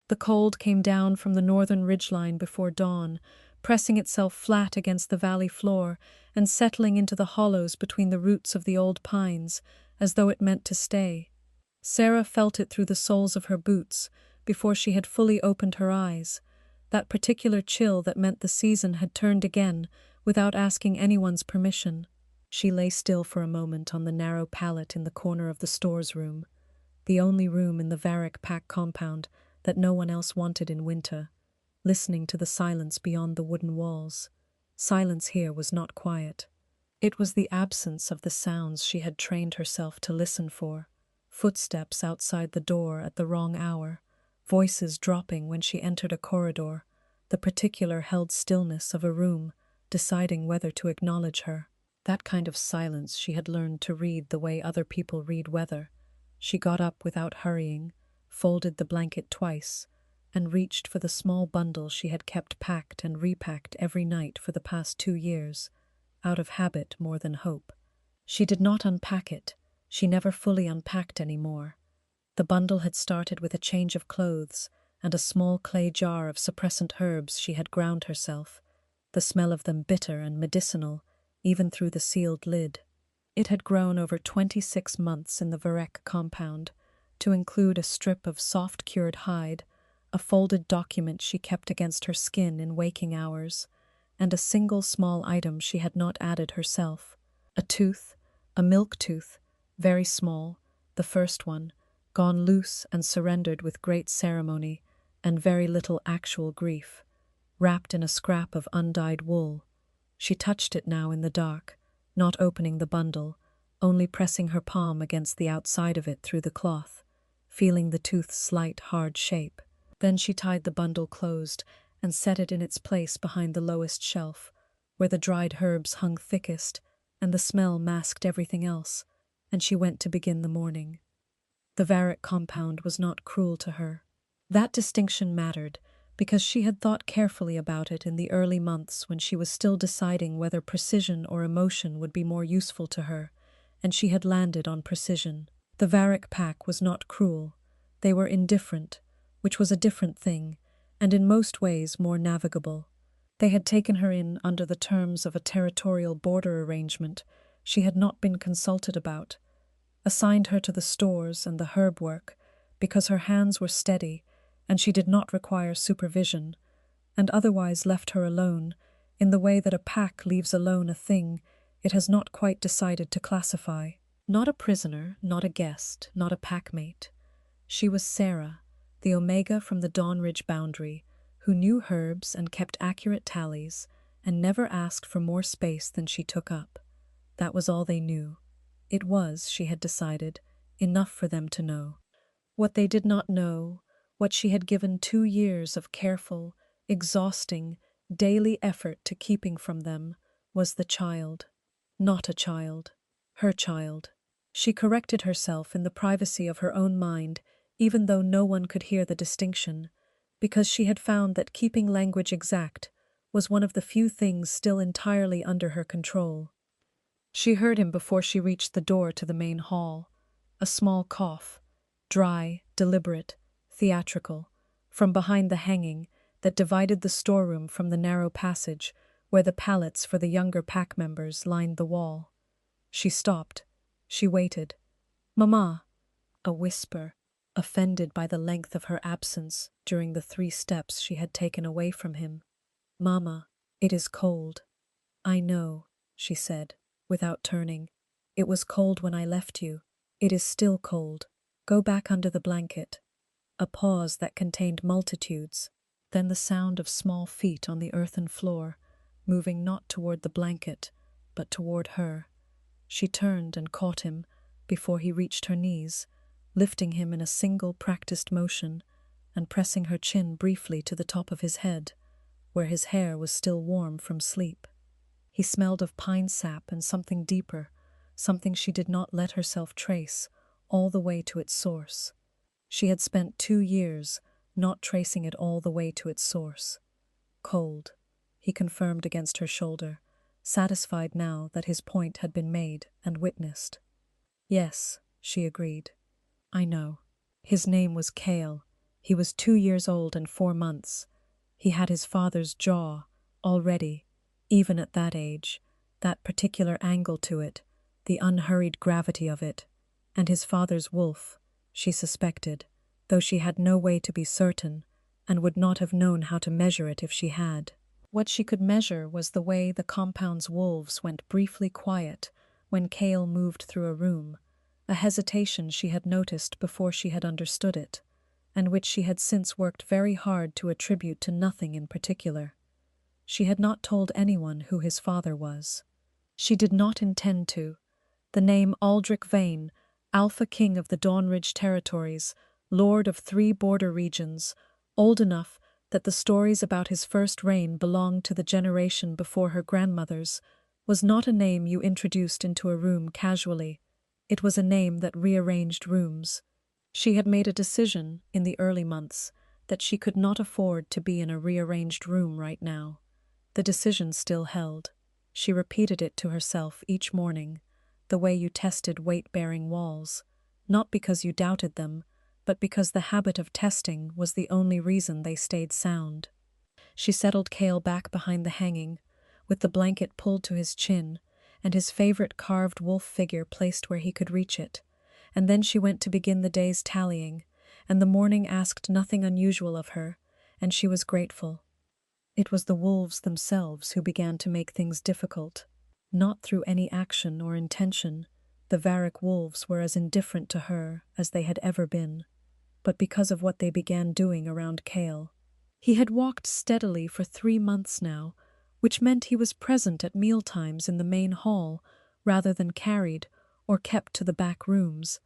The cold came down from the northern ridgeline before dawn, pressing itself flat against the valley floor and settling into the hollows between the roots of the old pines, as though it meant to stay. Sarah felt it through the soles of her boots before she had fully opened her eyes, that particular chill that meant the season had turned again without asking anyone's permission. She lay still for a moment on the narrow pallet in the corner of the store's room, the only room in the Varick Pack compound that no one else wanted in winter, listening to the silence beyond the wooden walls. Silence here was not quiet. It was the absence of the sounds she had trained herself to listen for. Footsteps outside the door at the wrong hour, voices dropping when she entered a corridor, the particular held stillness of a room, deciding whether to acknowledge her. That kind of silence she had learned to read the way other people read weather. She got up without hurrying, folded the blanket twice, and reached for the small bundle she had kept packed and repacked every night for the past 2 years, out of habit more than hope. She did not unpack it. She never fully unpacked any more. The bundle had started with a change of clothes and a small clay jar of suppressant herbs she had ground herself, the smell of them bitter and medicinal, even through the sealed lid. It had grown over 26 months in the Varick compound, to include a strip of soft-cured hide, a folded document she kept against her skin in waking hours, and a single small item she had not added herself. A tooth, a milk tooth, very small, the first one, gone loose and surrendered with great ceremony and very little actual grief, wrapped in a scrap of undyed wool. She touched it now in the dark, not opening the bundle, only pressing her palm against the outside of it through the cloth, feeling the tooth's slight, hard shape. Then she tied the bundle closed and set it in its place behind the lowest shelf, where the dried herbs hung thickest and the smell masked everything else, and she went to begin the morning. The Varick compound was not cruel to her. That distinction mattered, because she had thought carefully about it in the early months when she was still deciding whether precision or emotion would be more useful to her, and she had landed on precision. The Varick Pack was not cruel. They were indifferent, which was a different thing, and in most ways more navigable. They had taken her in under the terms of a territorial border arrangement she had not been consulted about, assigned her to the stores and the herb work because her hands were steady and she did not require supervision, and otherwise left her alone in the way that a pack leaves alone a thing it has not quite decided to classify. Not a prisoner, not a guest, not a packmate. She was Sarah, the Omega from the Dawn Ridge boundary, who knew herbs and kept accurate tallies and never asked for more space than she took up. That was all they knew. It was, she had decided, enough for them to know. What they did not know, what she had given 2 years of careful, exhausting, daily effort to keeping from them, was the child. Not a child. Her child. She corrected herself in the privacy of her own mind, even though no one could hear the distinction, because she had found that keeping language exact was one of the few things still entirely under her control. She heard him before she reached the door to the main hall. A small cough, dry, deliberate, theatrical, from behind the hanging that divided the storeroom from the narrow passage where the pallets for the younger pack members lined the wall. She stopped. She waited. "Mama," a whisper, offended by the length of her absence during the 3 steps she had taken away from him. "Mama, it is cold." "I know," she said, without turning. "It was cold when I left you. It is still cold. Go back under the blanket." A pause that contained multitudes, then the sound of small feet on the earthen floor, moving not toward the blanket, but toward her. She turned and caught him before he reached her knees, lifting him in a single practiced motion and pressing her chin briefly to the top of his head, where his hair was still warm from sleep. He smelled of pine sap and something deeper, something she did not let herself trace, all the way to its source. She had spent 2 years not tracing it all the way to its source. "Cold," he confirmed against her shoulder, satisfied now that his point had been made and witnessed. "Yes," she agreed. "I know." His name was Cale. He was 2 years old and 4 months. He had his father's jaw, already, even at that age, that particular angle to it, the unhurried gravity of it, and his father's wolf, she suspected, though she had no way to be certain, and would not have known how to measure it if she had. What she could measure was the way the compound's wolves went briefly quiet when Cale moved through a room, a hesitation she had noticed before she had understood it, and which she had since worked very hard to attribute to nothing in particular. She had not told anyone who his father was. She did not intend to. The name Aldrich Vane, Alpha King of the Dawnridge Territories, Lord of 3 border regions, old enough that the stories about his first reign belonged to the generation before her grandmother's, was not a name you introduced into a room casually. It was a name that rearranged rooms. She had made a decision, in the early months, that she could not afford to be in a rearranged room right now. The decision still held. She repeated it to herself each morning, the way you tested weight-bearing walls, not because you doubted them, but because the habit of testing was the only reason they stayed sound. She settled Cale back behind the hanging, with the blanket pulled to his chin, and his favorite carved wolf figure placed where he could reach it, and then she went to begin the day's tallying, and the morning asked nothing unusual of her, and she was grateful. It was the wolves themselves who began to make things difficult. Not through any action or intention, the Varick wolves were as indifferent to her as they had ever been, but because of what they began doing around Cale. He had walked steadily for 3 months now, which meant he was present at mealtimes in the main hall rather than carried or kept to the back rooms,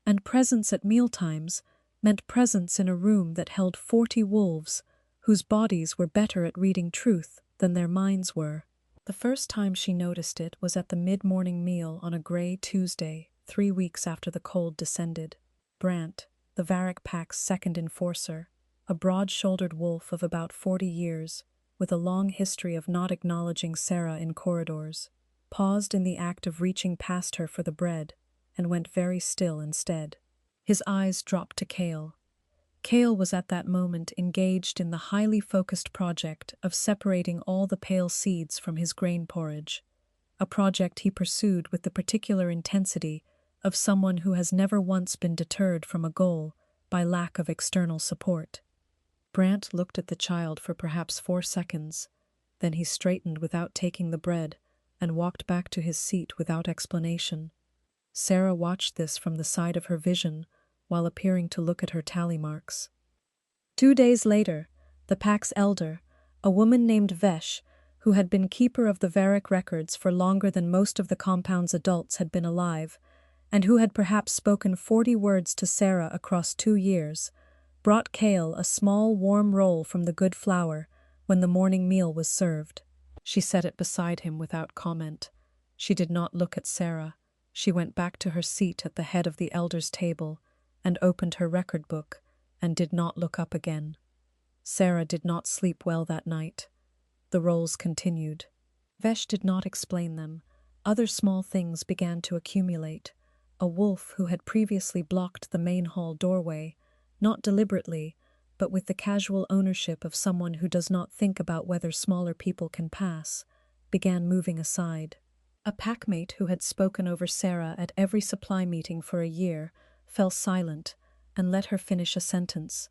and presence at mealtimes meant presence in a room that held 40 wolves whose bodies were better at reading truth than their minds were. The first time she noticed it was at the mid-morning meal on a grey Tuesday, 3 weeks after the cold descended. Brant, the Varick pack's second enforcer, a broad-shouldered wolf of about 40 years, with a long history of not acknowledging Sarah in corridors, paused in the act of reaching past her for the bread, and went very still instead. His eyes dropped to Cale. Cale was at that moment engaged in the highly focused project of separating all the pale seeds from his grain porridge, a project he pursued with the particular intensity of someone who has never once been deterred from a goal by lack of external support. Brant looked at the child for perhaps 4 seconds, then he straightened without taking the bread and walked back to his seat without explanation. Sarah watched this from the side of her vision while appearing to look at her tally marks. 2 days later, the pack's elder, a woman named Vesh, who had been keeper of the Varick records for longer than most of the compound's adults had been alive, and who had perhaps spoken 40 words to Sarah across 2 years, brought Cale a small warm roll from the good flour when the morning meal was served. She set it beside him without comment. She did not look at Sarah. She went back to her seat at the head of the elder's table and opened her record book and did not look up again. Sarah did not sleep well that night. The rolls continued. Vesh did not explain them. Other small things began to accumulate. A wolf who had previously blocked the main hall doorway, not deliberately, but with the casual ownership of someone who does not think about whether smaller people can pass, began moving aside. A packmate who had spoken over Sarah at every supply meeting for a year fell silent and let her finish a sentence.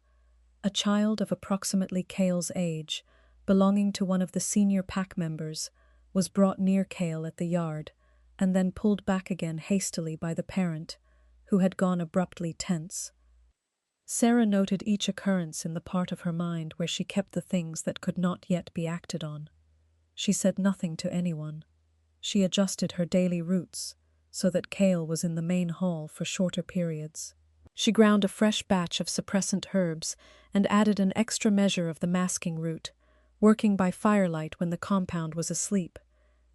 A child of approximately Cale's age, belonging to one of the senior pack members, was brought near Cale at the yard, and then pulled back again hastily by the parent, who had gone abruptly tense. Sarah noted each occurrence in the part of her mind where she kept the things that could not yet be acted on. She said nothing to anyone. She adjusted her daily routes so that Cale was in the main hall for shorter periods. She ground a fresh batch of suppressant herbs and added an extra measure of the masking root, working by firelight when the compound was asleep,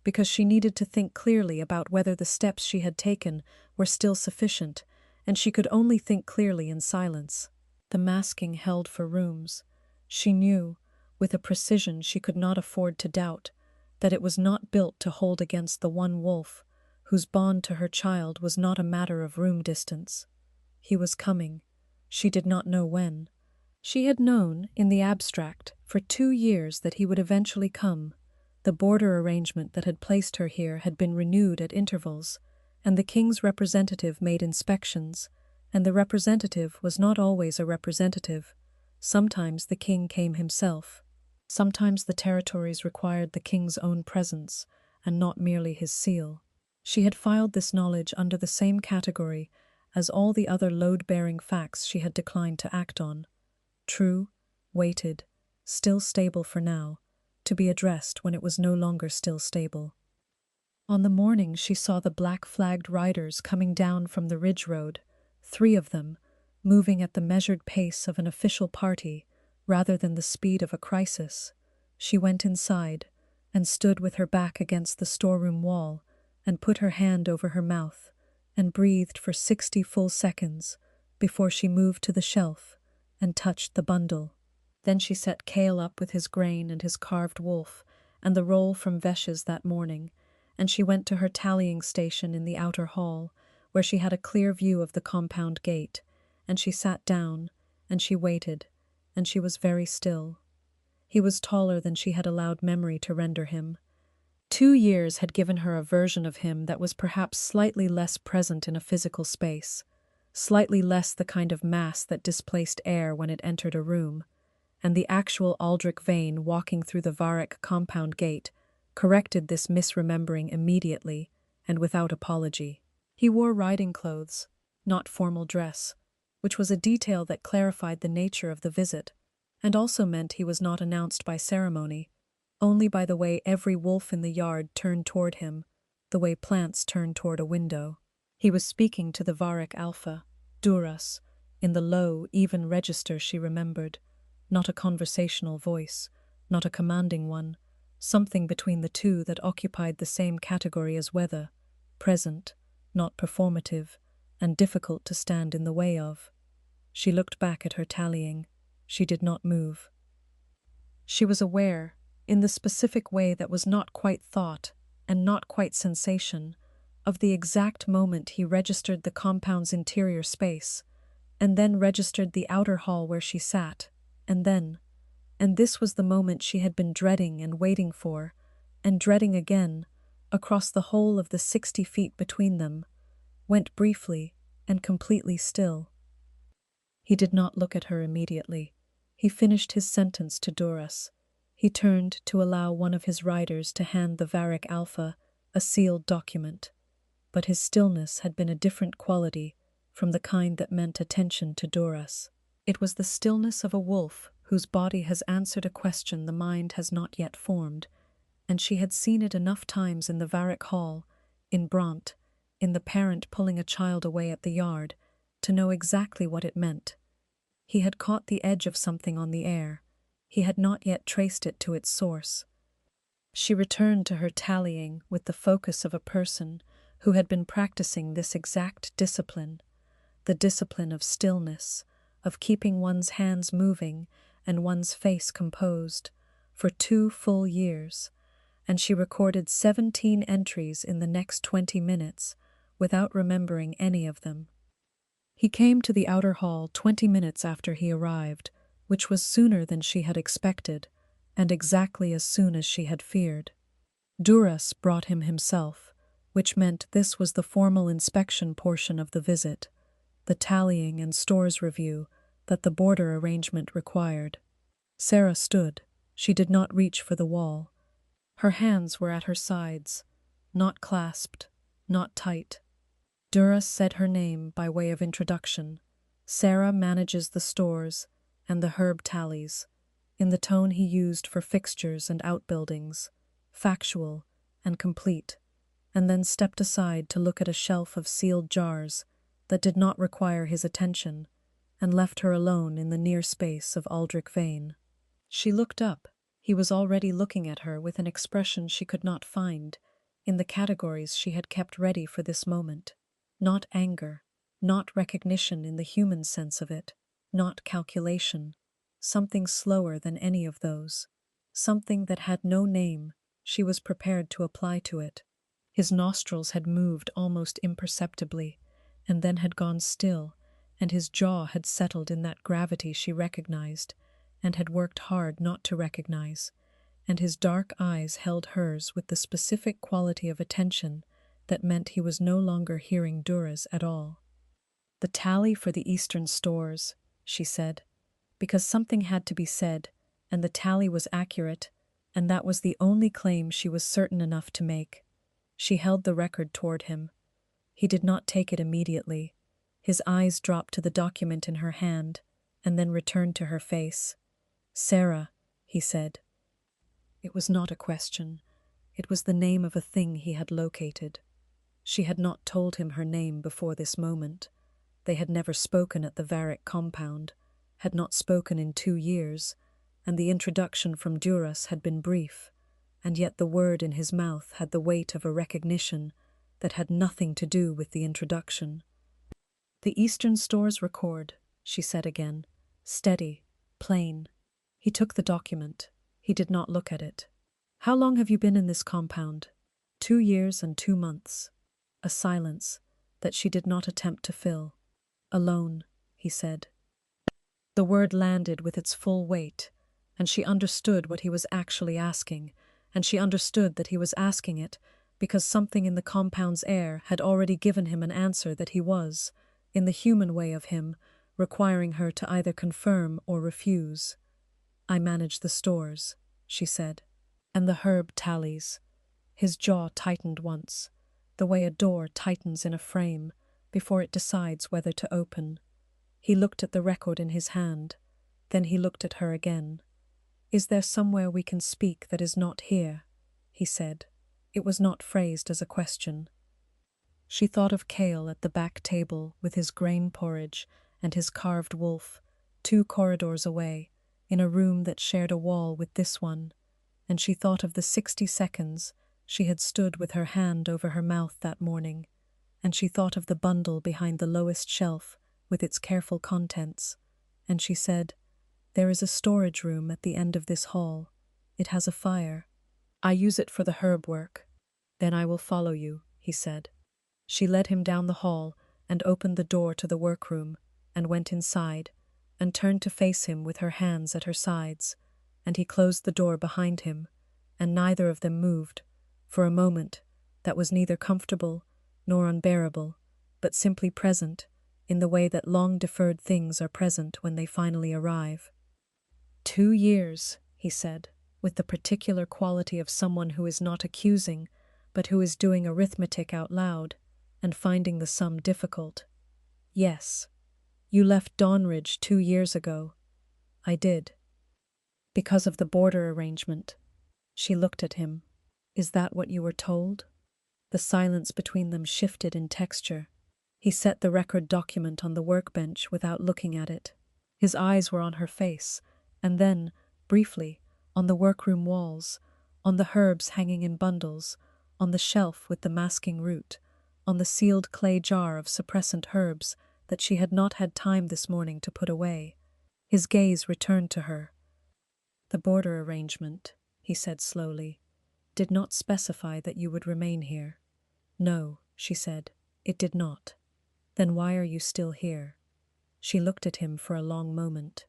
because she needed to think clearly about whether the steps she had taken were still sufficient, and she could only think clearly in silence. The masking held for rooms. She knew, with a precision she could not afford to doubt, that it was not built to hold against the one wolf, whose bond to her child was not a matter of room distance. He was coming. She did not know when, She had known, in the abstract, for 2 years that he would eventually come. The border arrangement that had placed her here had been renewed at intervals, and the king's representative made inspections, and the representative was not always a representative. Sometimes the king came himself. Sometimes the territories required the king's own presence, and not merely his seal. She had filed this knowledge under the same category as all the other load-bearing facts she had declined to act on. True, weighted, still stable for now, to be addressed when it was no longer still stable. On the morning she saw the black-flagged riders coming down from the ridge road, 3 of them, moving at the measured pace of an official party rather than the speed of a crisis. She went inside and stood with her back against the storeroom wall and put her hand over her mouth and breathed for 60 full seconds before she moved to the shelf and touched the bundle. Then she set Cale up with his grain and his carved wolf and the roll from Vesches that morning, and she went to her tallying station in the outer hall, where she had a clear view of the compound gate, and she sat down, and she waited, and she was very still. He was taller than she had allowed memory to render him. 2 years had given her a version of him that was perhaps slightly less present in a physical space, slightly less the kind of mass that displaced air when it entered a room, and the actual Aldrich Vane walking through the Varric compound gate corrected this misremembering immediately and without apology. He wore riding clothes, not formal dress, which was a detail that clarified the nature of the visit, and also meant he was not announced by ceremony, only by the way every wolf in the yard turned toward him, the way plants turn toward a window. He was speaking to the Varric Alpha, Duras, in the low, even register she remembered, not a conversational voice, not a commanding one, something between the two that occupied the same category as weather, present, not performative, and difficult to stand in the way of. She looked back at her tallying. She did not move. She was aware, in the specific way that was not quite thought and not quite sensation, of the exact moment he registered the compound's interior space, and then registered the outer hall where she sat, and this was the moment she had been dreading and waiting for, and dreading again, across the whole of the 60 feet between them, went briefly and completely still. He did not look at her immediately. He finished his sentence to Duras. He turned to allow one of his riders to hand the Varric Alpha a sealed document, but his stillness had been a different quality from the kind that meant attention to Duras. It was the stillness of a wolf whose body has answered a question the mind has not yet formed, and she had seen it enough times in the Varric Hall, in Brant, in the parent pulling a child away at the yard, to know exactly what it meant. He had caught the edge of something on the air. He had not yet traced it to its source. She returned to her tallying with the focus of a person who had been practicing this exact discipline, the discipline of stillness, of keeping one's hands moving and one's face composed, for 2 full years, and she recorded 17 entries in the next 20 minutes without remembering any of them. He came to the outer hall 20 minutes after he arrived, which was sooner than she had expected, and exactly as soon as she had feared. Duras brought him himself, which meant this was the formal inspection portion of the visit, the tallying and stores review that the border arrangement required. Sarah stood. She did not reach for the wall. Her hands were at her sides, not clasped, not tight. Duras said her name by way of introduction. Sarah manages the stores and the herb tallies, in the tone he used for fixtures and outbuildings, factual and complete, and then stepped aside to look at a shelf of sealed jars that did not require his attention, and left her alone in the near space of Aldrich Vane. She looked up. He was already looking at her with an expression she could not find in the categories she had kept ready for this moment. Not anger, not recognition in the human sense of it, not calculation, something slower than any of those, something that had no name she was prepared to apply to it. His nostrils had moved almost imperceptibly, and then had gone still, and his jaw had settled in that gravity she recognized, and had worked hard not to recognize, and his dark eyes held hers with the specific quality of attention that meant he was no longer hearing Dura's at all. "The tally for the Eastern stores," she said, because something had to be said, and the tally was accurate, and that was the only claim she was certain enough to make. She held the record toward him. He did not take it immediately. His eyes dropped to the document in her hand, and then returned to her face. "Sarah," he said. It was not a question. It was the name of a thing he had located. She had not told him her name before this moment. They had never spoken at the Varick compound, had not spoken in 2 years, and the introduction from Duras had been brief, and yet the word in his mouth had the weight of a recognition that had nothing to do with the introduction. "The Eastern Stores record," she said again, steady, plain. He took the document. He did not look at it. "How long have you been in this compound?" 2 years and 2 months. A silence that she did not attempt to fill. "Alone," he said. The word landed with its full weight, and she understood what he was actually asking, and she understood that he was asking it because something in the compound's air had already given him an answer that he was, in the human way of him, requiring her to either confirm or refuse. "I manage the stores," she said. "And the herb tallies." His jaw tightened once, the way a door tightens in a frame before it decides whether to open. He looked at the record in his hand. Then he looked at her again. "Is there somewhere we can speak that is not here?" he said. It was not phrased as a question. She thought of Cale at the back table with his grain porridge and his carved wolf, 2 corridors away, in a room that shared a wall with this one, and she thought of the 60 seconds she had stood with her hand over her mouth that morning, and she thought of the bundle behind the lowest shelf with its careful contents, and she said, "There is a storage room at the end of this hall. It has a fire. I use it for the herb work." "Then I will follow you," he said. She led him down the hall and opened the door to the workroom, and went inside, and turned to face him with her hands at her sides, and he closed the door behind him, and neither of them moved, for a moment that was neither comfortable nor unbearable, but simply present, in the way that long-deferred things are present when they finally arrive. 2 years, he said, with the particular quality of someone who is not accusing, but who is doing arithmetic out loud, and finding the sum difficult. "Yes. You left Dawnridge 2 years ago." "I did." "Because of the border arrangement." She looked at him. "Is that what you were told?" The silence between them shifted in texture. He set the record document on the workbench without looking at it. His eyes were on her face, and then, briefly, on the workroom walls, on the herbs hanging in bundles, on the shelf with the masking root, on the sealed clay jar of suppressant herbs that she had not had time this morning to put away. His gaze returned to her. "The border arrangement," he said slowly, "did not specify that you would remain here." "No," she said, "it did not." "Then why are you still here?" She looked at him for a long moment.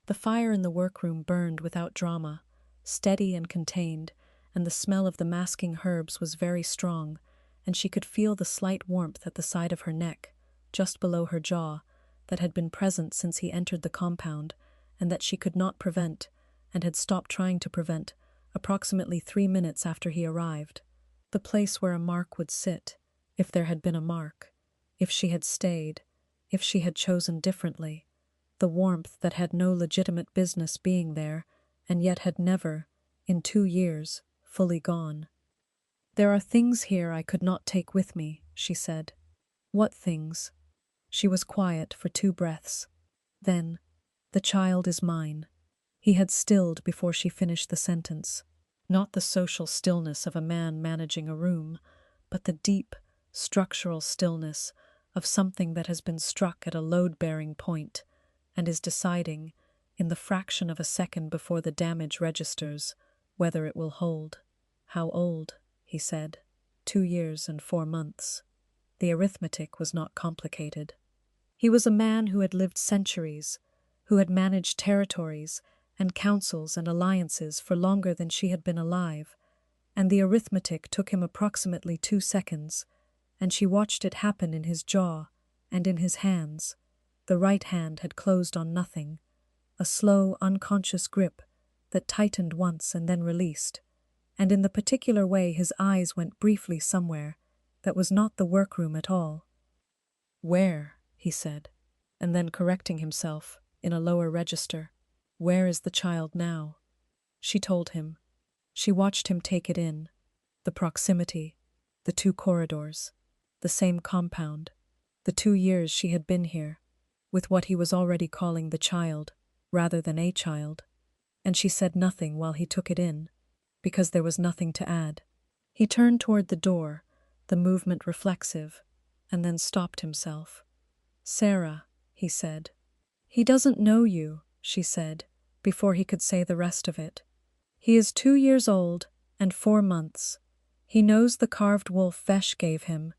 The fire in the workroom burned without drama, steady and contained, and the smell of the masking herbs was very strong, and she could feel the slight warmth at the side of her neck, just below her jaw, that had been present since he entered the compound, and that she could not prevent, and had stopped trying to prevent, approximately 3 minutes after he arrived. The place where a mark would sit, if there had been a mark, if she had stayed, if she had chosen differently, the warmth that had no legitimate business being there, and yet had never, in 2 years, fully gone. "There are things here I could not take with me," she said. "What things?" She was quiet for 2 breaths. Then, "The child is mine." He had stilled before she finished the sentence. Not the social stillness of a man managing a room, but the deep, structural stillness of something that has been struck at a load-bearing point and is deciding, in the fraction of a second before the damage registers, whether it will hold. "How old?" he said. 2 years and 4 months. The arithmetic was not complicated. He was a man who had lived centuries, who had managed territories and councils and alliances for longer than she had been alive, and the arithmetic took him approximately 2 seconds, and she watched it happen in his jaw and in his hands. The right hand had closed on nothing, a slow, unconscious grip that tightened once and then released, and in the particular way his eyes went briefly somewhere that was not the workroom at all. "Where?" he said, and then correcting himself in a lower register. "Where is the child now?" She told him. She watched him take it in. The proximity, the 2 corridors, the same compound, the 2 years she had been here, with what he was already calling the child, rather than a child. And she said nothing while he took it in, because there was nothing to add. He turned toward the door, the movement reflexive, and then stopped himself. "Sarah," he said. "He doesn't know you," she said, before he could say the rest of it. "He is 2 years old and 4 months. He knows the carved wolf Vesh gave him,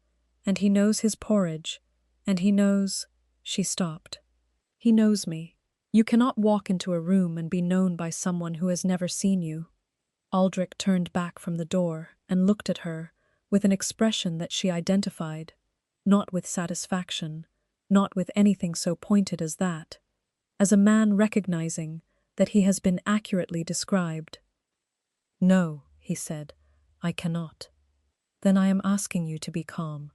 and he knows his porridge, and he knows—" She stopped. "He knows me. You cannot walk into a room and be known by someone who has never seen you." Aldrich turned back from the door and looked at her with an expression that she identified, not with satisfaction, not with anything so pointed as that, as a man recognizing that he has been accurately described. "No," he said, "I cannot." "Then I am asking you to be calm."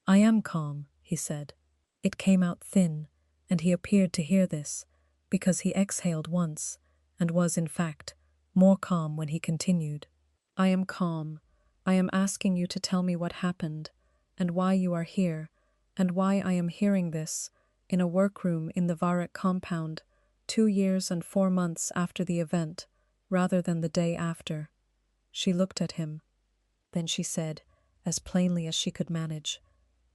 "I am calm," he said. It came out thin, and he appeared to hear this, because he exhaled once, and was, in fact, more calm when he continued. "I am calm. I am asking you to tell me what happened, and why you are here, and why I am hearing this, in a workroom in the Varek compound, 2 years and 4 months after the event, rather than the day after." She looked at him. Then she said, as plainly as she could manage,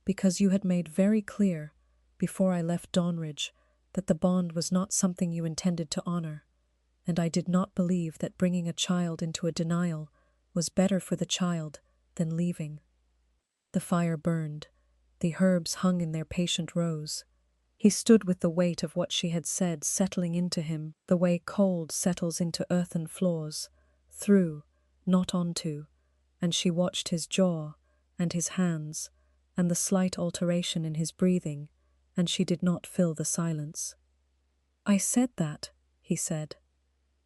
"Because you had made very clear, before I left Dawnridge, that the bond was not something you intended to honor, and I did not believe that bringing a child into a denial was better for the child than leaving." The fire burned. The herbs hung in their patient rows. He stood with the weight of what she had said settling into him the way cold settles into earthen floors, through, not onto, and she watched his jaw and his hands and the slight alteration in his breathing, and she did not fill the silence. "I said that," he said.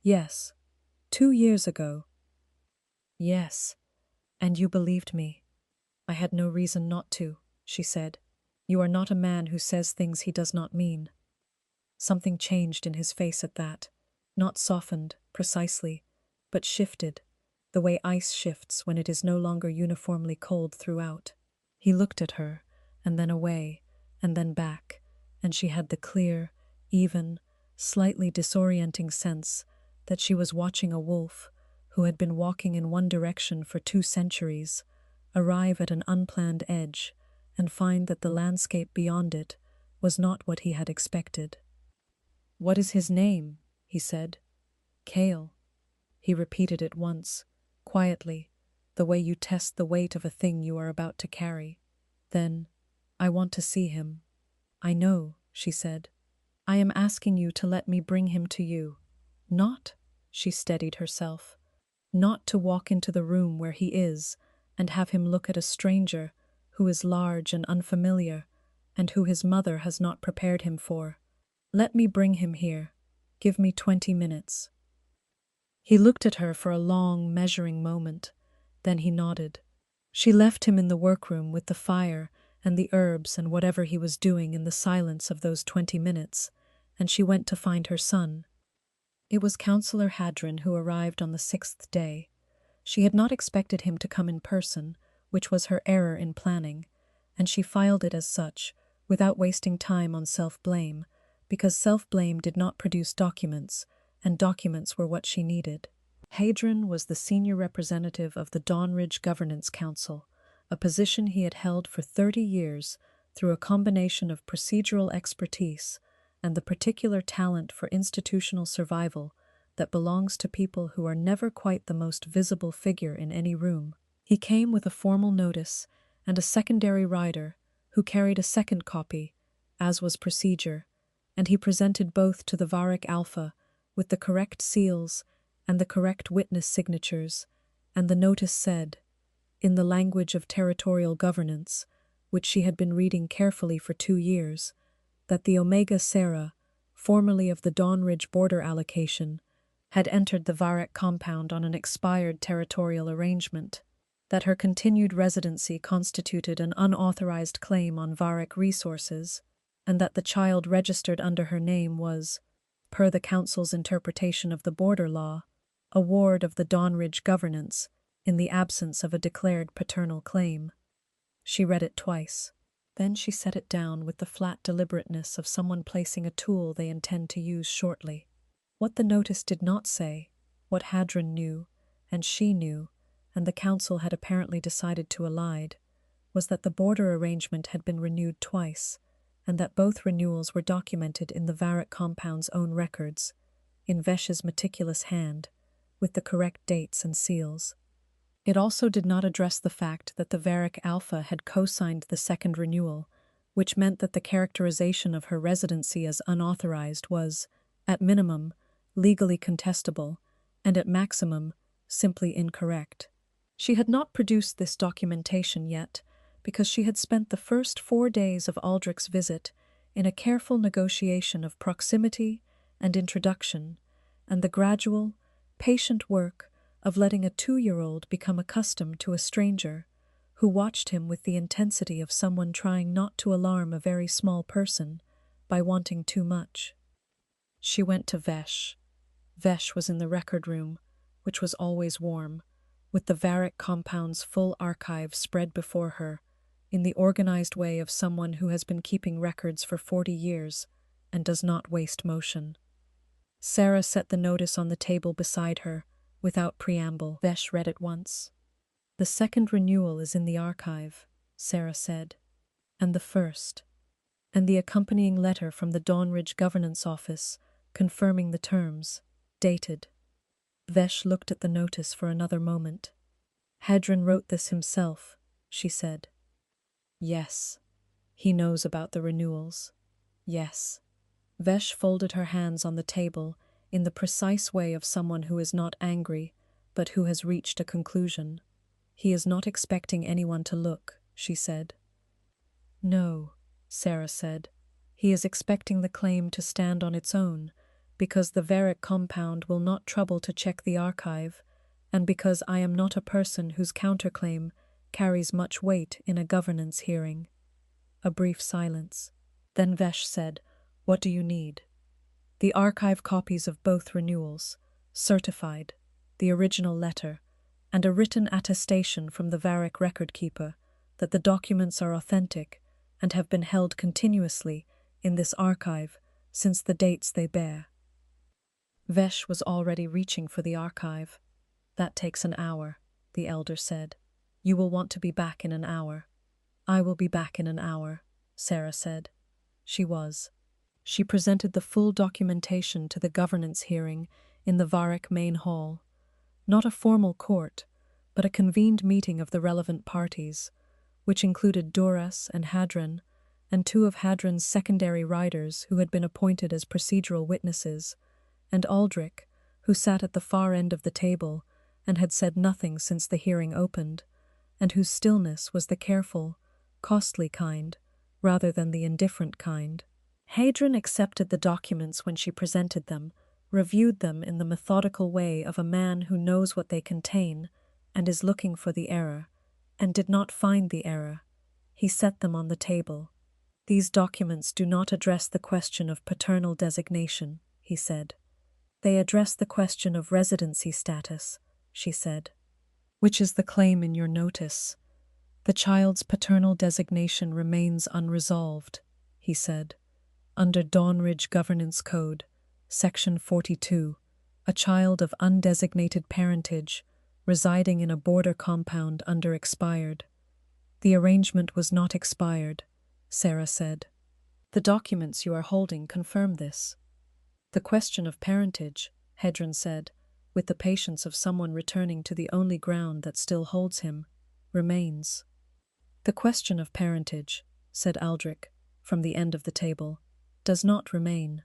"Yes. 2 years ago." "Yes. And you believed me." "I had no reason not to," she said. "You are not a man who says things he does not mean." Something changed in his face at that, not softened, precisely, but shifted, the way ice shifts when it is no longer uniformly cold throughout. He looked at her, and then away, and then back, and she had the clear, even, slightly disorienting sense that she was watching a wolf who had been walking in one direction for 2 centuries, arrive at an unplanned edge and find that the landscape beyond it was not what he had expected. "What is his name?" he said. "Cale." He repeated it once, quietly, the way you test the weight of a thing you are about to carry. Then, "I want to see him." "I know," she said. "I am asking you to let me bring him to you. Not," she steadied herself, "not to walk into the room where he is and have him look at a stranger who is large and unfamiliar and who his mother has not prepared him for. Let me bring him here. Give me 20 minutes." He looked at her for a long, measuring moment. Then he nodded. She left him in the workroom with the fire and the herbs and whatever he was doing in the silence of those 20 minutes, and she went to find her son. It was Councillor Hadron who arrived on the 6th day. She had not expected him to come in person, which was her error in planning, and she filed it as such, without wasting time on self-blame, because self-blame did not produce documents, and documents were what she needed. Hadron was the senior representative of the Dawnridge Governance Council, a position he had held for 30 years through a combination of procedural expertise and the particular talent for institutional survival that belongs to people who are never quite the most visible figure in any room. He came with a formal notice and a secondary rider who carried a second copy, as was procedure, and he presented both to the Varric Alpha with the correct seals and the correct witness signatures, and the notice said, in the language of territorial governance, which she had been reading carefully for 2 years, that the Omega Sera, formerly of the Dawnridge border allocation, had entered the Varric compound on an expired territorial arrangement, that her continued residency constituted an unauthorized claim on Varric resources, and that the child registered under her name was, per the Council's interpretation of the border law, a ward of the Dawnridge governance in the absence of a declared paternal claim. She read it twice. Then she set it down with the flat deliberateness of someone placing a tool they intend to use shortly. What the notice did not say, what Hadron knew, and she knew, and the Council had apparently decided to elide, was that the border arrangement had been renewed twice, and that both renewals were documented in the Varric compound's own records, in Vesh's meticulous hand, with the correct dates and seals. It also did not address the fact that the Varric Alpha had co-signed the second renewal, which meant that the characterization of her residency as unauthorized was, at minimum, legally contestable, and at maximum, simply incorrect. She had not produced this documentation yet, because she had spent the first 4 days of Aldrich's visit in a careful negotiation of proximity and introduction, and the gradual, patient work of letting a 2-year-old become accustomed to a stranger who watched him with the intensity of someone trying not to alarm a very small person by wanting too much. She went to Vesh. Vesh was in the record room, which was always warm, with the Varric compound's full archive spread before her, in the organized way of someone who has been keeping records for 40 years and does not waste motion. Sarah set the notice on the table beside her, without preamble. Vesh read it once. "The second renewal is in the archive," Sarah said, "and the first, and the accompanying letter from the Dawnridge Governance Office confirming the terms, dated." Vesh looked at the notice for another moment. "Hadron wrote this himself," she said. "Yes. He knows about the renewals. Yes." Vesh folded her hands on the table in the precise way of someone who is not angry, but who has reached a conclusion. "He is not expecting anyone to look," she said. "No," Sarah said. "He is expecting the claim to stand on its own, because the Varric compound will not trouble to check the archive, and because I am not a person whose counterclaim carries much weight in a governance hearing." A brief silence. Then Vesh said, "What do you need?" "The archive copies of both renewals, certified, the original letter, and a written attestation from the Varric record keeper that the documents are authentic and have been held continuously in this archive since the dates they bear." Vesh was already reaching for the archive. "That takes an hour," the elder said. "You will want to be back in an hour." "I will be back in an hour," Sarah said. She was. She presented the full documentation to the governance hearing in the Varric main hall. Not a formal court, but a convened meeting of the relevant parties, which included Duras and Hadron, and 2 of Hadron's secondary riders who had been appointed as procedural witnesses, and Aldrich, who sat at the far end of the table and had said nothing since the hearing opened, and whose stillness was the careful, costly kind, rather than the indifferent kind. Hadron accepted the documents when she presented them, reviewed them in the methodical way of a man who knows what they contain and is looking for the error, and did not find the error. He set them on the table. "These documents do not address the question of paternal designation," he said. "They address the question of residency status," she said. "Which is the claim in your notice?" "The child's paternal designation remains unresolved," he said. "Under Dawnridge Governance Code, Section 42, a child of undesignated parentage residing in a border compound under expired." "The arrangement was not expired," Sarah said. "The documents you are holding confirm this." "The question of parentage," Hadron said, with the patience of someone returning to the only ground that still holds him, "remains." "The question of parentage," said Aldrich, from the end of the table, "does not remain."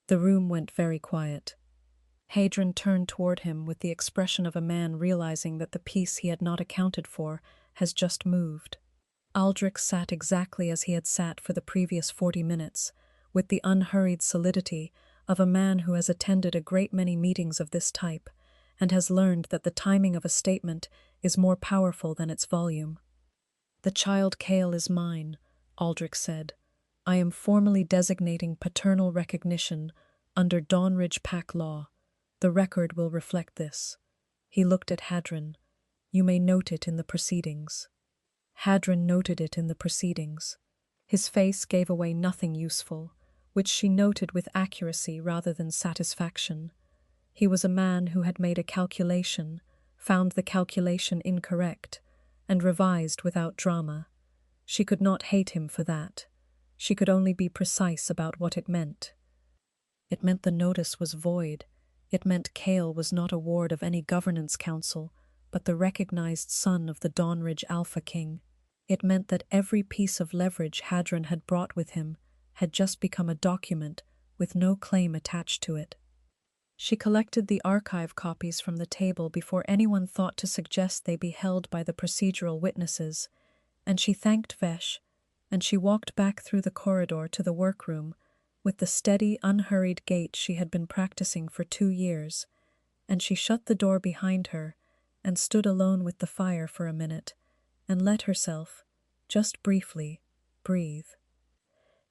The room went very quiet. Hadrian turned toward him with the expression of a man realizing that the piece he had not accounted for has just moved. Aldrich sat exactly as he had sat for the previous 40 minutes, with the unhurried solidity of a man who has attended a great many meetings of this type and has learned that the timing of a statement is more powerful than its volume. "The child Cale is mine," Aldrich said. "I am formally designating paternal recognition under Dawnridge Pack law. The record will reflect this." He looked at Hadrian. "You may note it in the proceedings." Hadrian noted it in the proceedings. His face gave away nothing useful, which she noted with accuracy rather than satisfaction. He was a man who had made a calculation, found the calculation incorrect, and revised without drama. She could not hate him for that. She could only be precise about what it meant. It meant the notice was void. It meant Cale was not a ward of any governance council, but the recognized son of the Dawnridge Alpha King. It meant that every piece of leverage Hadrian had brought with him had just become a document with no claim attached to it. She collected the archive copies from the table before anyone thought to suggest they be held by the procedural witnesses, and she thanked Vesh, and she walked back through the corridor to the workroom with the steady, unhurried gait she had been practicing for 2 years, and she shut the door behind her and stood alone with the fire for a minute and let herself, just briefly, breathe.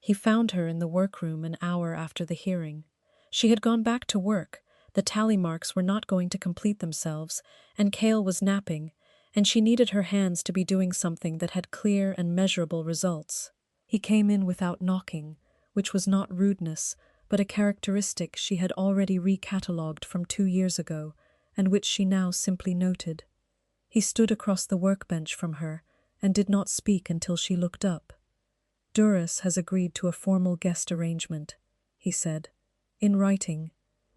He found her in the workroom an hour after the hearing. She had gone back to work, the tally marks were not going to complete themselves, and Cale was napping, and she needed her hands to be doing something that had clear and measurable results. He came in without knocking, which was not rudeness, but a characteristic she had already recatalogued from 2 years ago, and which she now simply noted. He stood across the workbench from her, and did not speak until she looked up. "Duras has agreed to a formal guest arrangement," he said, "in writing,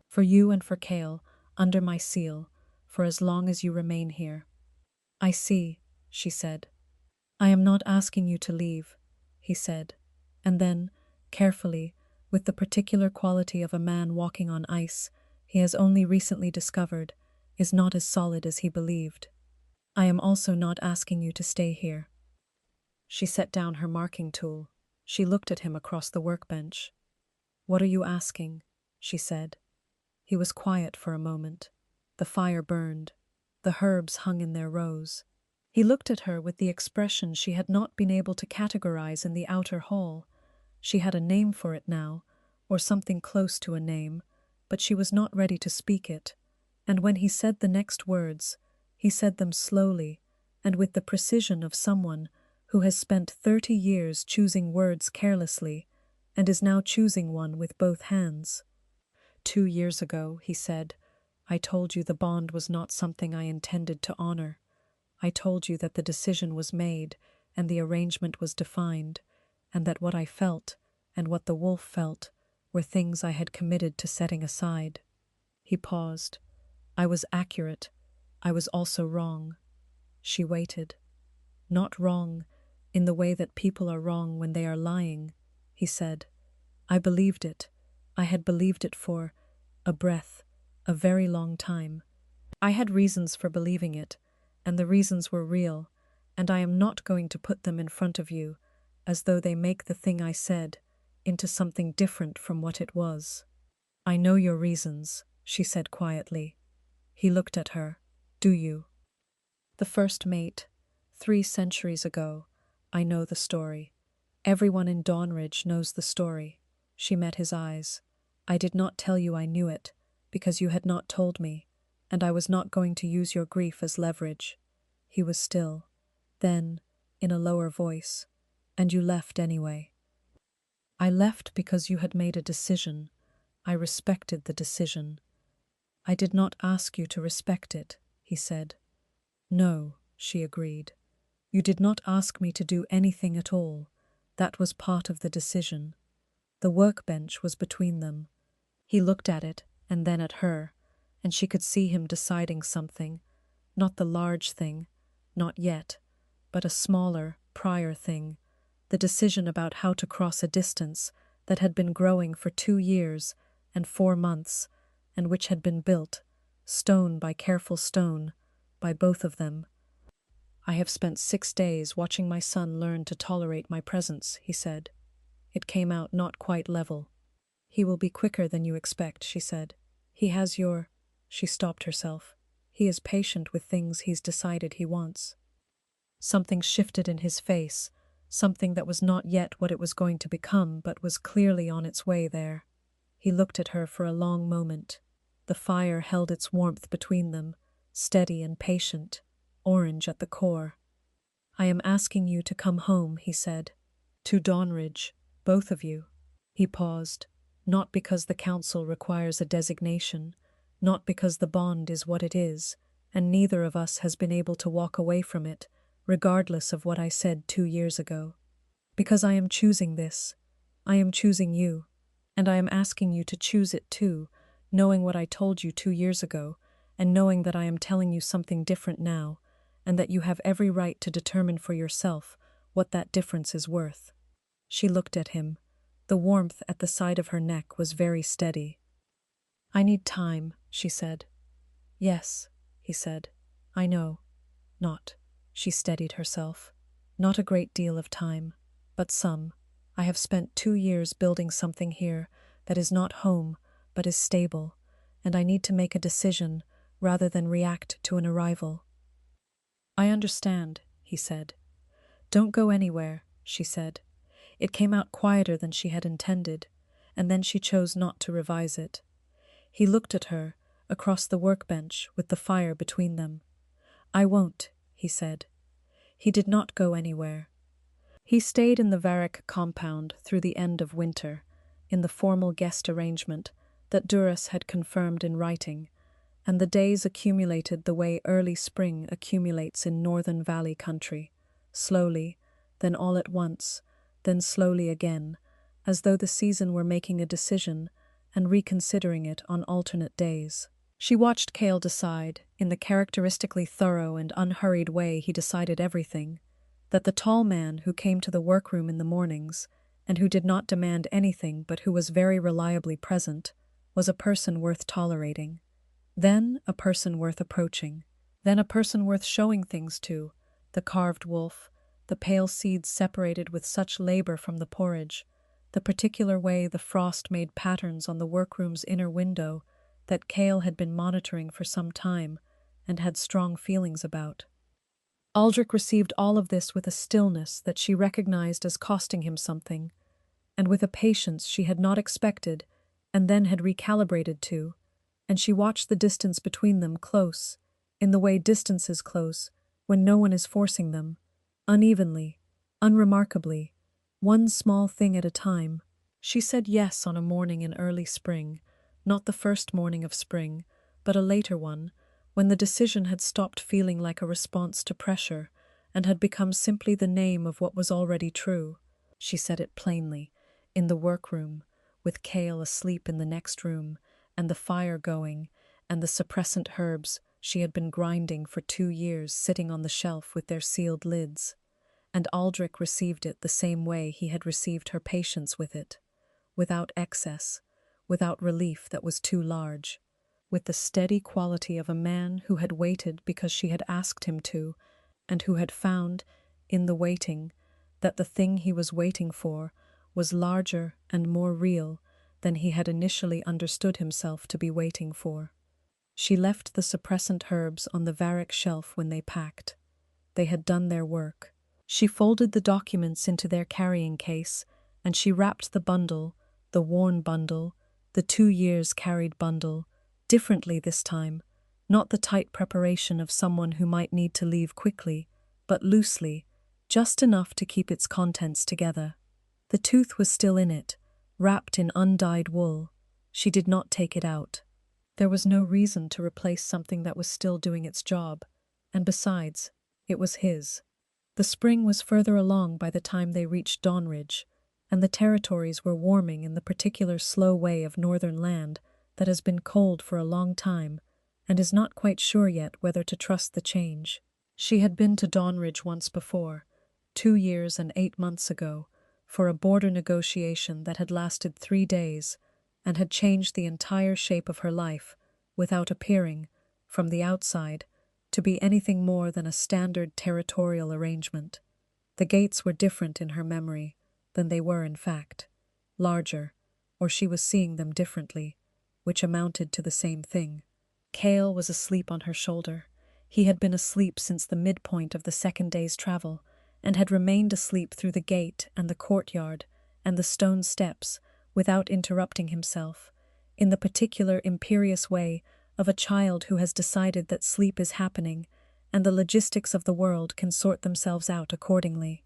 for you and for Cale, under my seal, for as long as you remain here." "I see," she said. "I am not asking you to leave," he said, and then, carefully, with the particular quality of a man walking on ice he has only recently discovered is not as solid as he believed, "I am also not asking you to stay here." She set down her marking tool. She looked at him across the workbench. "What are you asking?" she said. He was quiet for a moment. The fire burned. The herbs hung in their rows. He looked at her with the expression she had not been able to categorize in the outer hall. She had a name for it now, or something close to a name, but she was not ready to speak it, and when he said the next words, he said them slowly and with the precision of someone who has spent 30 years choosing words carelessly and is now choosing one with both hands. "2 years ago," he said, "I told you the bond was not something I intended to honor. I told you that the decision was made and the arrangement was defined, and that what I felt and what the wolf felt were things I had committed to setting aside." He paused. "I was accurate. I was also wrong." She waited. "Not wrong in the way that people are wrong when they are lying," he said. "I believed it. I had believed it for a breath, a very long time. I had reasons for believing it, and the reasons were real, and I am not going to put them in front of you as though they make the thing I said into something different from what it was." "I know your reasons," she said quietly. He looked at her. "Do you?" "The first mate, 3 centuries ago. I know the story. Everyone in Dawnridge knows the story." She met his eyes. "I did not tell you I knew it, because you had not told me, and I was not going to use your grief as leverage." He was still. Then, in a lower voice, "And you left anyway." "I left because you had made a decision. I respected the decision." "I did not ask you to respect it," he said. "No," she agreed. "You did not ask me to do anything at all. That was part of the decision." The workbench was between them. He looked at it and then at her, and she could see him deciding something, not the large thing, not yet, but a smaller, prior thing, the decision about how to cross a distance that had been growing for 2 years and 4 months, and which had been built, stone by careful stone, by both of them. "I have spent 6 days watching my son learn to tolerate my presence," he said. It came out not quite level. "He will be quicker than you expect," she said. "He has your—" She stopped herself. "He is patient with things he's decided he wants." Something shifted in his face, something that was not yet what it was going to become but was clearly on its way there. He looked at her for a long moment. The fire held its warmth between them, steady and patient, orange at the core. "I am asking you to come home," he said. "To Dawnridge, both of you." He paused, not because the council requires a designation, not because the bond is what it is, and neither of us has been able to walk away from it, regardless of what I said 2 years ago. Because I am choosing this. I am choosing you, and I am asking you to choose it too, knowing what I told you 2 years ago, and knowing that I am telling you something different now, and that you have every right to determine for yourself what that difference is worth. She looked at him. The warmth at the side of her neck was very steady. "I need time," she said. "Yes," he said. "I know. Not." She steadied herself. "Not a great deal of time, but some. I have spent 2 years building something here that is not home, but is stable, and I need to make a decision rather than react to an arrival." "I understand," he said. "Don't go anywhere," she said. It came out quieter than she had intended, and then she chose not to revise it. He looked at her, across the workbench with the fire between them. "I won't," he said. He did not go anywhere. He stayed in the Varick compound through the end of winter, in the formal guest arrangement that Duras had confirmed in writing, and the days accumulated the way early spring accumulates in Northern Valley country, slowly, then all at once, then slowly again, as though the season were making a decision and reconsidering it on alternate days. She watched Cale decide, in the characteristically thorough and unhurried way he decided everything, that the tall man who came to the workroom in the mornings, and who did not demand anything but who was very reliably present, was a person worth tolerating. Then a person worth approaching. Then a person worth showing things to, the carved wolf, the pale seeds separated with such labor from the porridge, the particular way the frost made patterns on the workroom's inner window that Cale had been monitoring for some time and had strong feelings about. Aldrich received all of this with a stillness that she recognized as costing him something, and with a patience she had not expected and then had recalibrated to, and she watched the distance between them close, in the way distance is close when no one is forcing them, unevenly, unremarkably, one small thing at a time. She said yes on a morning in early spring, not the first morning of spring, but a later one, when the decision had stopped feeling like a response to pressure and had become simply the name of what was already true. She said it plainly, in the workroom, with Cale asleep in the next room, and the fire going, and the suppressant herbs she had been grinding for 2 years sitting on the shelf with their sealed lids. And Aldrich received it the same way he had received her patience with it, without excess, without relief that was too large, with the steady quality of a man who had waited because she had asked him to, and who had found, in the waiting, that the thing he was waiting for was larger and more real than he had initially understood himself to be waiting for. She left the suppressant herbs on the Varick shelf when they packed. They had done their work. She folded the documents into their carrying case, and she wrapped the bundle, the worn bundle, the 2 years carried bundle, differently this time, not the tight preparation of someone who might need to leave quickly, but loosely, just enough to keep its contents together. The tooth was still in it, wrapped in undyed wool. She did not take it out. There was no reason to replace something that was still doing its job, and besides, it was his. The spring was further along by the time they reached Dawnridge, and the territories were warming in the particular slow way of northern land that has been cold for a long time and is not quite sure yet whether to trust the change. She had been to Dawnridge once before, 2 years and 8 months ago, for a border negotiation that had lasted 3 days and had changed the entire shape of her life without appearing, from the outside, to be anything more than a standard territorial arrangement. The gates were different in her memory than they were in fact, larger, or she was seeing them differently, which amounted to the same thing. Cale was asleep on her shoulder. He had been asleep since the midpoint of the second day's travel, and had remained asleep through the gate and the courtyard and the stone steps without interrupting himself, in the particular imperious way of a child who has decided that sleep is happening and the logistics of the world can sort themselves out accordingly.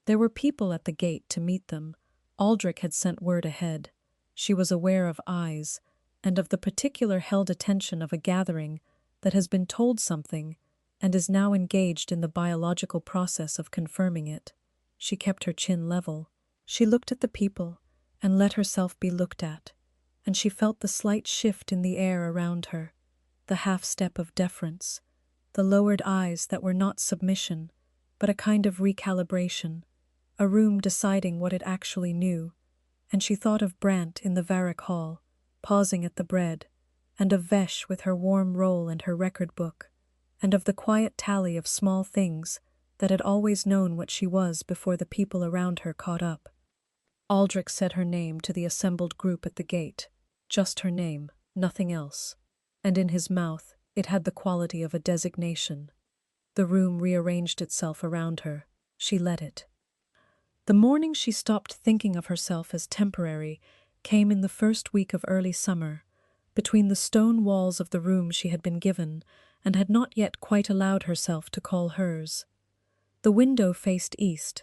There were people at the gate to meet them. Aldrich had sent word ahead. She was aware of eyes, and of the particular held attention of a gathering that has been told something and is now engaged in the biological process of confirming it. She kept her chin level. She looked at the people and let herself be looked at, and she felt the slight shift in the air around her, the half-step of deference, the lowered eyes that were not submission, but a kind of recalibration, a room deciding what it actually knew, and she thought of Brant in the Varick Hall, pausing at the bread, and of Vesh with her warm roll and her record book, and of the quiet tally of small things that had always known what she was before the people around her caught up. Aldrich said her name to the assembled group at the gate, just her name, nothing else, and in his mouth it had the quality of a designation. The room rearranged itself around her. She let it. The morning she stopped thinking of herself as temporary came in the first week of early summer, between the stone walls of the room she had been given and had not yet quite allowed herself to call hers. The window faced east.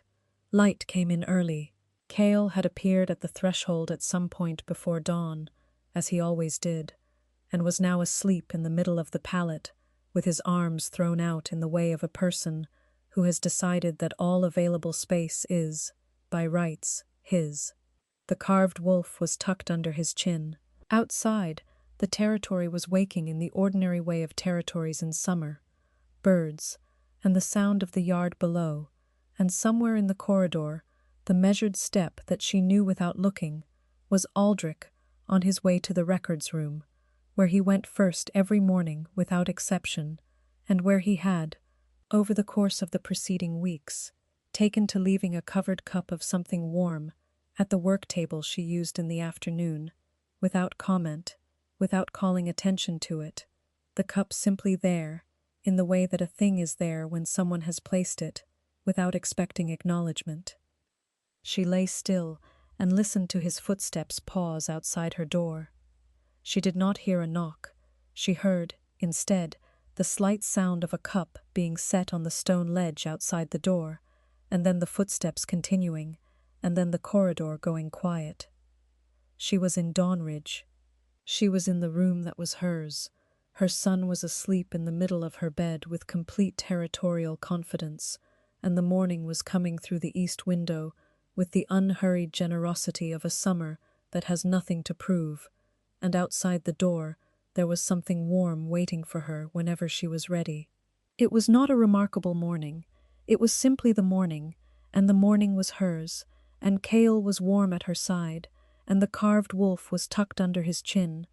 Light came in early. Cale had appeared at the threshold at some point before dawn, as he always did, and was now asleep in the middle of the pallet, with his arms thrown out in the way of a person who has decided that all available space is, by rights, his. The carved wolf was tucked under his chin. Outside, the territory was waking in the ordinary way of territories in summer. Birds, and the sound of the yard below, and somewhere in the corridor, the measured step that she knew without looking, was Aldrich on his way to the records room, where he went first every morning without exception, and where he had, over the course of the preceding weeks, taken to leaving a covered cup of something warm at the work table she used in the afternoon, without comment, without calling attention to it, the cup simply there, in the way that a thing is there when someone has placed it, without expecting acknowledgement. She lay still and listened to his footsteps pause outside her door. She did not hear a knock. She heard, instead, the slight sound of a cup being set on the stone ledge outside the door, and then the footsteps continuing, and then the corridor going quiet. She was in Dawnridge. She was in the room that was hers. Her son was asleep in the middle of her bed with complete territorial confidence, and the morning was coming through the east window with the unhurried generosity of a summer that has nothing to prove, and outside the door there was something warm waiting for her whenever she was ready. It was not a remarkable morning. It was simply the morning, and the morning was hers, and Cale was warm at her side, and the carved wolf was tucked under his chin,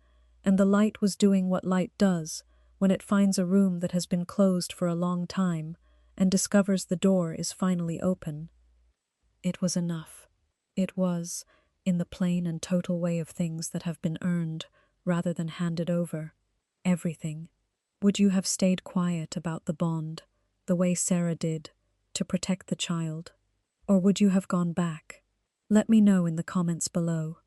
and the light was doing what light does when it finds a room that has been closed for a long time and discovers the door is finally open. It was enough. It was, in the plain and total way of things that have been earned rather than handed over, everything. Would you have stayed quiet about the bond, the way Sarah did, to protect the child? Or would you have gone back? Let me know in the comments below.